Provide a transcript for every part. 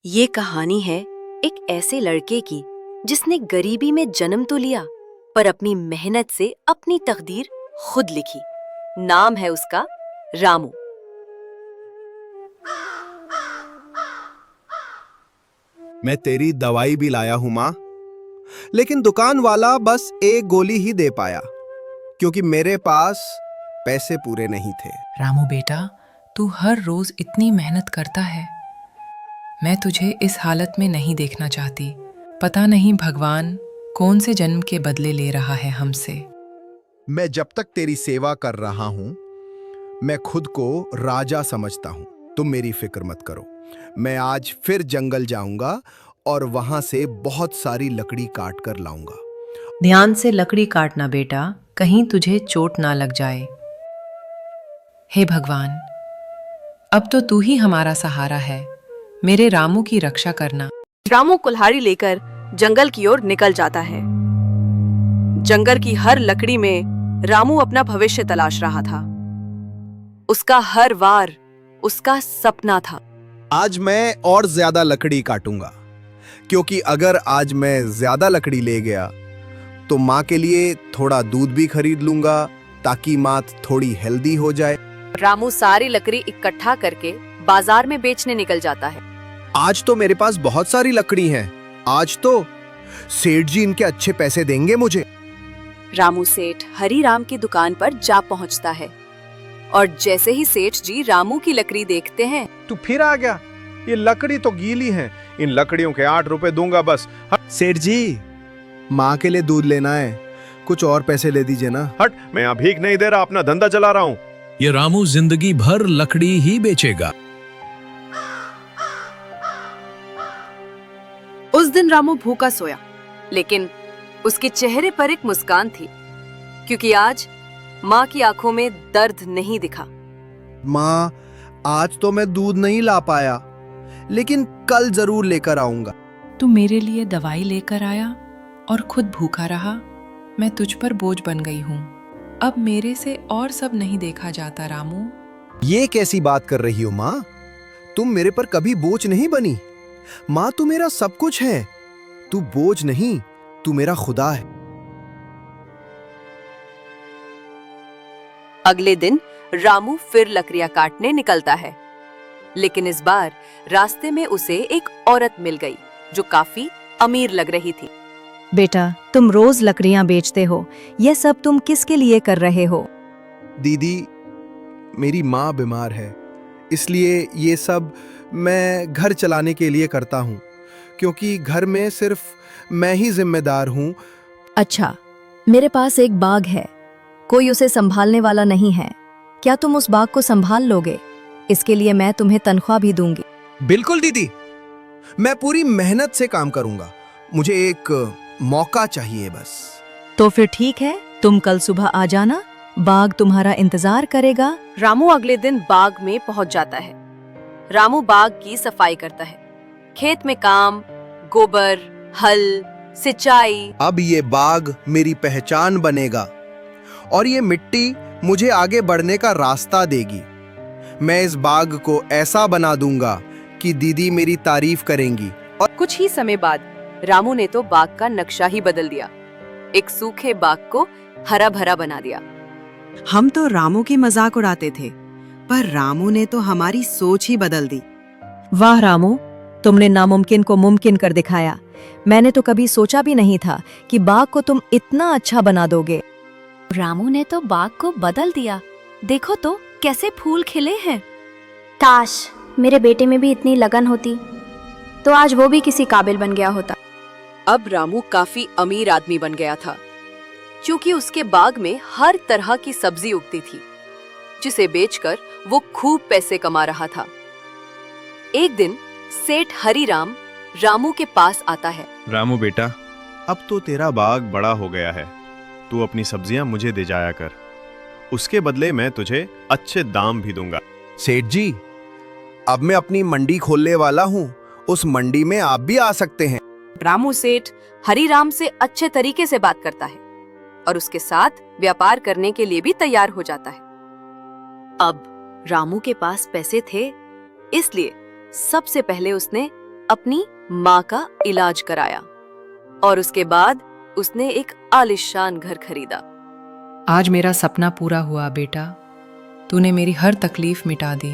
ये कहानी है एक ऐसे लड़के की जिसने गरीबी में जन्म तो लिया पर अपनी मेहनत से अपनी तकदीर खुद लिखी। नाम है उसका रामू। मैं तेरी दवाई भी लाया हूं माँ, लेकिन दुकान वाला बस एक गोली ही दे पाया क्योंकि मेरे पास पैसे पूरे नहीं थे। रामू बेटा, तू हर रोज इतनी मेहनत करता है। मैं तुझे इस हालत में नहीं देखना चाहती। पता नहीं भगवान कौन से जन्म के बदले ले रहा है हमसे। मैं जब तक तेरी सेवा कर रहा हूं, मैं खुद को राजा समझता हूं। तुम मेरी फिक्र मत करो। मैं आज फिर जंगल जाऊंगा और वहां से बहुत सारी लकड़ी काट कर लाऊंगा। ध्यान से लकड़ी काटना बेटा, कहीं तुझे चोट ना लग जाए। हे भगवान, अब तो तू ही हमारा सहारा है। मेरे रामू की रक्षा करना। रामू कुल्हाड़ी लेकर जंगल की ओर निकल जाता है। जंगल की हर लकड़ी में रामू अपना भविष्य तलाश रहा था। उसका हर वार उसका सपना था। आज मैं और ज्यादा लकड़ी काटूंगा, क्योंकि अगर आज मैं ज्यादा लकड़ी ले गया तो माँ के लिए थोड़ा दूध भी खरीद लूंगा ताकि माँ थोड़ी हेल्दी हो जाए। रामू सारी लकड़ी इकट्ठा करके बाजार में बेचने निकल जाता है। आज तो मेरे पास बहुत सारी लकड़ी हैं। आज तो सेठ जी इनके अच्छे पैसे देंगे मुझे। रामू सेठ हरीराम की दुकान पर जा पहुंचता है और जैसे ही सेठ जी रामू की लकड़ी देखते हैं, तू फिर आ गया? ये लकड़ी तो गीली है, इन लकड़ियों के 8 रुपए दूंगा बस। सेठ जी, माँ के लिए दूध लेना है, कुछ और पैसे ले दीजिए ना। हट, मैं यहाँ भीख नहीं दे रहा, अपना धंधा चला रहा हूँ। ये रामू जिंदगी भर लकड़ी ही बेचेगा। उस दिन रामू भूखा सोया, लेकिन उसके चेहरे पर एक मुस्कान थी, क्योंकि आज माँ की आंखों में दर्द नहीं दिखा। माँ, आज तो मैं दूध नहीं ला पाया, लेकिन कल जरूर लेकर आऊंगा। तू मेरे लिए दवाई लेकर आया और खुद भूखा रहा। मैं तुझ पर बोझ बन गई हूँ। अब मेरे से और सब नहीं देखा जाता रामू। ये कैसी बात कर रही हो माँ? तुम मेरे पर कभी बोझ नहीं बनी। माँ, तू मेरा सब कुछ है। तू बोझ नहीं, तू मेरा खुदा है। अगले दिन रामू फिर लकड़ियां काटने निकलता है, लेकिन इस बार रास्ते में उसे एक औरत मिल गई जो काफी अमीर लग रही थी। बेटा, तुम रोज लकड़ियां बेचते हो, यह सब तुम किसके लिए कर रहे हो? दीदी, मेरी माँ बीमार है, इसलिए ये सब मैं घर चलाने के लिए करता हूँ, क्योंकि घर में सिर्फ मैं ही जिम्मेदार हूँ। अच्छा, मेरे पास एक बाग है, कोई उसे संभालने वाला नहीं है। क्या तुम उस बाग को संभाल लोगे? इसके लिए मैं तुम्हें तनख्वाह भी दूंगी। बिल्कुल दीदी, मैं पूरी मेहनत से काम करूंगा। मुझे एक मौका चाहिए बस। तो फिर ठीक है, तुम कल सुबह आ जाना, बाग तुम्हारा इंतजार करेगा। रामू अगले दिन बाग में पहुंच जाता है। रामू बाग की सफाई करता है। खेत में काम, गोबर, हल, सिंचाई। अब ये बाग मेरी पहचान बनेगा और ये मिट्टी मुझे आगे बढ़ने का रास्ता देगी। मैं इस बाग को ऐसा बना दूंगा कि दीदी मेरी तारीफ करेंगी। और कुछ ही समय बाद रामू ने तो बाग का नक्शा ही बदल दिया। एक सूखे बाग को हरा भरा बना दिया। हम तो रामू की मजाक उड़ाते थे, पर रामू ने तो हमारी सोच ही बदल दी। वाह रामू, तुमने नामुमकिन को मुमकिन कर दिखाया। मैंने तो कभी सोचा भी नहीं था कि बाग को तुम इतना अच्छा बना दोगे। रामू ने तो बाग को बदल दिया। देखो तो कैसे फूल खिले हैं। काश मेरे बेटे में भी इतनी लगन होती तो आज वो भी किसी काबिल बन गया होता। अब रामू काफी अमीर आदमी बन गया था, क्योंकि उसके बाग में हर तरह की सब्जी उगती थी, जिसे बेचकर वो खूब पैसे कमा रहा था। एक दिन सेठ हरीराम रामू के पास आता है। रामू बेटा, अब तो तेरा बाग बड़ा हो गया है, तू अपनी सब्जियां मुझे दे जाया कर। उसके बदले मैं तुझे अच्छे दाम भी दूंगा। सेठ जी, अब मैं अपनी मंडी खोलने वाला हूँ, उस मंडी में आप भी आ सकते हैं। रामू सेठ हरीराम से अच्छे तरीके से बात करता है और उसके साथ व्यापार करने के लिए भी तैयार हो जाता है। अब रामू के पास पैसे थे, इसलिए सबसे पहले उसने अपनी माँ का इलाज कराया और उसके बाद उसने एक आलिशान घर खरीदा। आज मेरा सपना पूरा हुआ बेटा। तूने मेरी हर तकलीफ मिटा दी।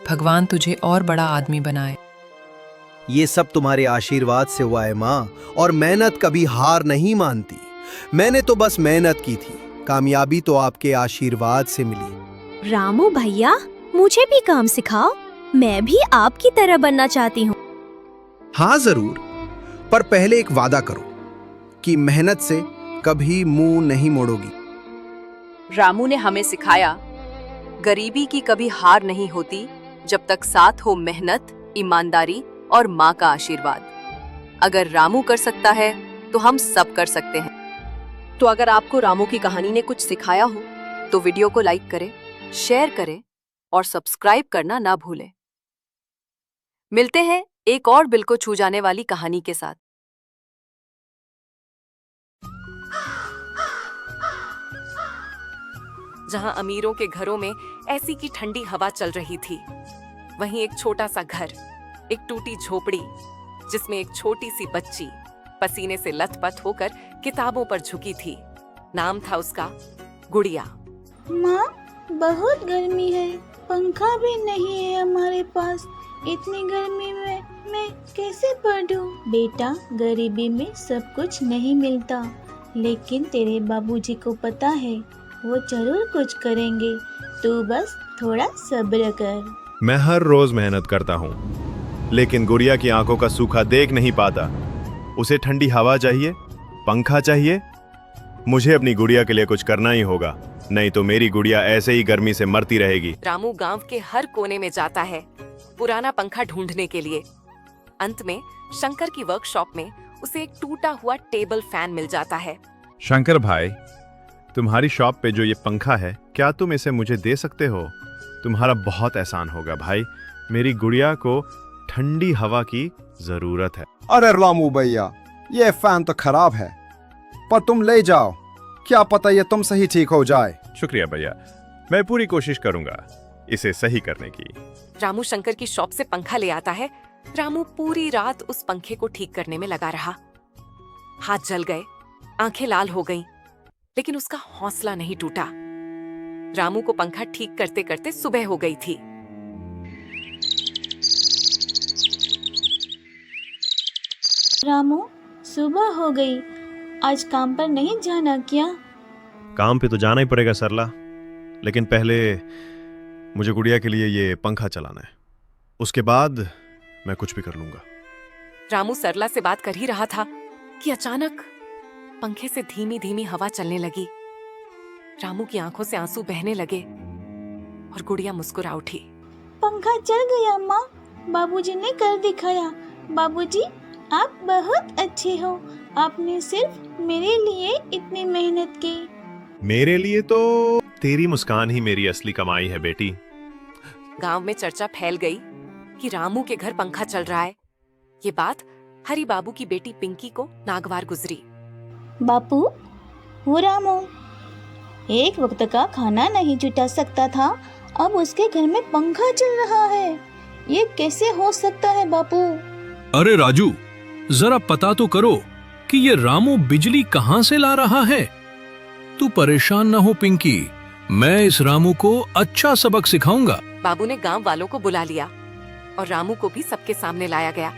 भगवान तुझे और बड़ा आदमी बनाए। ये सब तुम्हारे आशीर्वाद से हुआ है माँ, और मेहनत कभी हार नहीं मानती। मैंने तो बस मेहनत की थी, कामयाबी तो आपके आशीर्वाद से मिली। रामू भैया, मुझे भी काम सिखाओ, मैं भी आपकी तरह बनना चाहती हूँ। हाँ जरूर, पर पहले एक वादा करो कि मेहनत से कभी मुंह नहीं मोड़ोगी। रामू ने हमें सिखाया, गरीबी की कभी हार नहीं होती जब तक साथ हो मेहनत, ईमानदारी और माँ का आशीर्वाद। अगर रामू कर सकता है तो हम सब कर सकते हैं। तो अगर आपको रामू की कहानी ने कुछ सिखाया हो तो वीडियो को लाइक करें, शेयर करें और सब्सक्राइब करना ना भूलें। मिलते हैं एक और दिल को छू जाने वाली कहानी के साथ। जहां अमीरों के घरों में ऐसी की ठंडी हवा चल रही थी, वहीं एक छोटा सा घर, एक टूटी झोपड़ी जिसमें एक छोटी सी बच्ची पसीने से लथपथ होकर किताबों पर झुकी थी। नाम था उसका गुड़िया। माँ, बहुत गर्मी है, पंखा भी नहीं है हमारे पास। इतनी गर्मी में मैं कैसे पढूं? बेटा, गरीबी में सब कुछ नहीं मिलता, लेकिन तेरे बाबूजी को पता है, वो जरूर कुछ करेंगे। तू बस थोड़ा सब्र कर। मैं हर रोज मेहनत करता हूँ, लेकिन गुड़िया की आंखों का सूखा देख नहीं पाता। उसे ठंडी हवा चाहिए, पंखा चाहिए। मुझे अपनी गुड़िया के लिए कुछ करना ही होगा, नहीं तो मेरी गुड़िया ऐसे ही गर्मी से मरती रहेगी। रामू गांव के हर कोने में जाता है पुराना पंखा ढूंढने के लिए। अंत में शंकर की वर्कशॉप में उसे एक टूटा हुआ टेबल फैन मिल जाता है। शंकर भाई, तुम्हारी शॉप पे जो ये पंखा है, क्या तुम इसे मुझे दे सकते हो? तुम्हारा बहुत एहसान होगा भाई। मेरी गुड़िया को ठंडी हवा की जरूरत है। अरे रामू भैया, ये फैन तो खराब है, पर तुम ले जाओ, क्या पता ये तुमसे ही ठीक हो जाए। शुक्रिया भैया, मैं पूरी कोशिश करूंगा इसे सही करने की। रामू शंकर की शॉप से पंखा ले आता है। रामू पूरी रात उस पंखे को ठीक करने में लगा रहा। हाथ जल गए, आंखें लाल हो गईं, लेकिन उसका हौसला नहीं टूटा। रामू को पंखा ठीक करते करते सुबह हो गई थी। रामू, सुबह हो गई, आज काम पर नहीं जाना क्या? काम पे तो जाना ही पड़ेगा सरला, लेकिन पहले मुझे गुड़िया के लिए ये पंखा चलाना है, उसके बाद मैं कुछ भी कर लूंगा। रामू सरला से बात कर ही रहा था कि अचानक पंखे से धीमी धीमी हवा चलने लगी। रामू की आंखों से आंसू बहने लगे और गुड़िया मुस्कुरा उठी। पंखा चल गया माँ, बाबूजी ने कर दिखाया। बाबूजी, आप बहुत अच्छे हो, आपने सिर्फ मेरे लिए इतनी मेहनत की। मेरे लिए तो तेरी मुस्कान ही मेरी असली कमाई है बेटी। गांव में चर्चा फैल गई कि रामू के घर पंखा चल रहा है। ये बात हरी बाबू की बेटी पिंकी को नागवार गुजरी। बापू, वो रामू एक वक्त का खाना नहीं जुटा सकता था, अब उसके घर में पंखा चल रहा है। ये कैसे हो सकता है बापू? अरे राजू, जरा पता तो करो कि ये रामू बिजली कहाँ से ला रहा है। तू परेशान ना हो पिंकी, मैं इस रामू को अच्छा सबक सिखाऊंगा। बाबू ने गांव वालों को बुला लिया और रामू को भी सबके सामने लाया गया,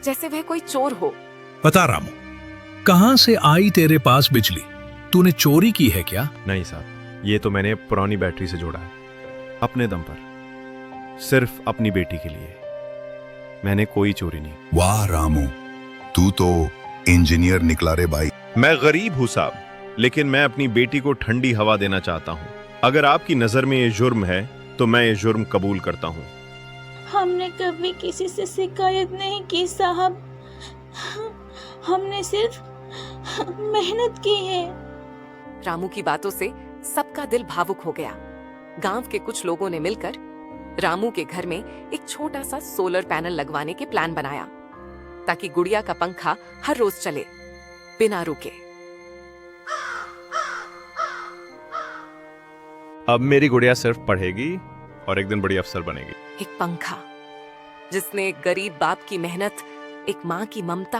जैसे वह कोई चोर हो। बता रामू, कहाँ से आई तेरे पास बिजली? तूने चोरी की है क्या? नहीं साहब, ये तो मैंने पुरानी बैटरी से जोड़ा है, अपने दम पर, सिर्फ अपनी बेटी के लिए। मैंने कोई चोरी नहीं। वाह रामू, तू तो इंजीनियर निकला रे भाई। मैं गरीब हूँ साहब, लेकिन मैं अपनी बेटी को ठंडी हवा देना चाहता हूँ। अगर आपकी नजर में ये जुर्म है तो मैं ये जुर्म कबूल करता हूँ। हमने कभी किसी से शिकायत नहीं की साहब, हमने सिर्फ मेहनत की है। रामू की बातों से सबका दिल भावुक हो गया। गांव के कुछ लोगों ने मिलकर रामू के घर में एक छोटा सा सोलर पैनल लगवाने के प्लान बनाया, ताकि गुड़िया का पंखा हर रोज चले बिना रुके। अब मेरी गुड़िया सिर्फ पढ़ेगी और एक दिन बड़ी अफसर बनेगी। एक पंखा जिसने एक गरीब बाप की मेहनत, एक माँ की ममता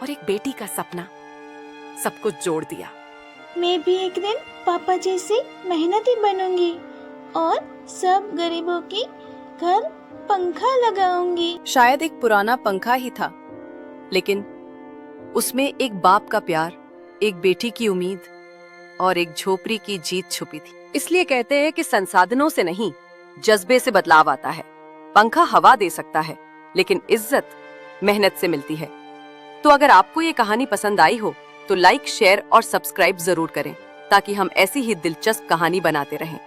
और एक बेटी का सपना सब कुछ जोड़ दिया। मैं भी एक दिन पापा जैसे मेहनती बनूंगी और सब गरीबों के घर पंखा लगाऊंगी। शायद एक पुराना पंखा ही था, लेकिन उसमें एक बाप का प्यार, एक बेटी की उम्मीद और एक झोपड़ी की जीत छुपी थी। इसलिए कहते हैं कि संसाधनों से नहीं, जज्बे से बदलाव आता है। पंखा हवा दे सकता है, लेकिन इज्जत मेहनत से मिलती है। तो अगर आपको ये कहानी पसंद आई हो तो लाइक, शेयर और सब्सक्राइब जरूर करें, ताकि हम ऐसी ही दिलचस्प कहानी बनाते रहें।